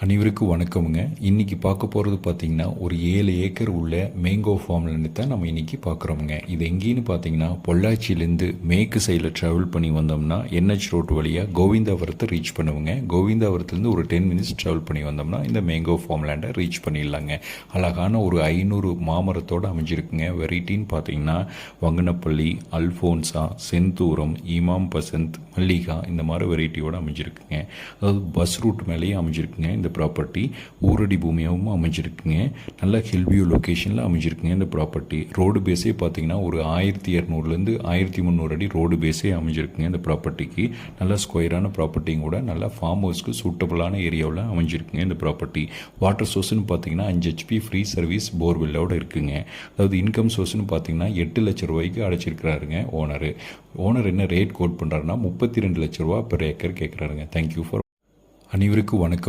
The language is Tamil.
அனைவருக்கும் வணக்கமுங்க. இன்றைக்கி பார்க்க போகிறது பார்த்திங்கன்னா ஒரு 7 ஏக்கர் உள்ள மேங்கோ ஃபார்ம்லேருந்து தான் நம்ம இன்றைக்கி பார்க்குறோமுங்க. இது எங்கேன்னு பார்த்தீங்கன்னா பொள்ளாச்சியிலேருந்து மேற்கு சைடில் ட்ராவல் பண்ணி வந்தோம்னா NH ரோட் வழியாக கோவிந்தாபுரத்தை ரீச் பண்ணுவோங்க. கோவிந்தாபுரத்துலேருந்து ஒரு 10 மினிட்ஸ் ட்ராவல் பண்ணி வந்தோம்னா இந்த மேங்கோ ஃபார்ம்லேண்டை ரீச் பண்ணிடலாங்க. அழகான ஒரு 500 மாமரத்தோடு அமைஞ்சிருக்குங்க. வெரைட்டின்னு பார்த்தீங்கன்னா வங்கனப்பள்ளி, அல்ஃபோன்சா, செந்தூரம், இமாம் பசந்த், மல்லிகா இந்த மாதிரி வெரைட்டியோடு அமைஞ்சிருக்குங்க. அதாவது பஸ் ரூட் மேலேயே அமைஞ்சிருக்குங்க. இந்த ப்ராப்பர்ட்டி ஊரடி பூமியாகவும் அமைஞ்சிருக்குங்க. நல்ல ஹில்வியூ லொக்கேஷனில் அமைஞ்சிருக்குங்க. இந்த ப்ராப்பர்ட்டி ரோடு பேஸே பார்த்தீங்கன்னா ஒரு 1200 1300 அடி ரோடு பேஸே அமைஞ்சிருக்குங்க. இந்த ப்ராப்பர்ட்டிக்கு நல்ல ஸ்கொயரான ப்ராப்பர்ட்டியும் கூட நல்ல ஃபார்ம் ஹவுஸ்க்கு சூட்டபுளான ஏரியாவில் அமைஞ்சிருக்குங்க. இந்த ப்ராப்பர்ட்டி வாட்டர் சோர்ஸ்னு பார்த்தீங்கன்னா 5 HP ஃப்ரீ சர்வீஸ் போர்வெல்லோடு இருக்குங்க. அதாவது இன்கம் சோர்ஸ்னு பார்த்தீங்கன்னா 8 லட்ச ரூபாய்க்கு அடைச்சிருக்கிறாருங்க ஓனர் என்ன ரேட் கோட் பண்ணுறாருன்னா 32 லட்ச ரூபா பெர் ஏக்கர் கேட்குறாருங்க. Thank you for. அனைவருக்கும் வணக்கம்.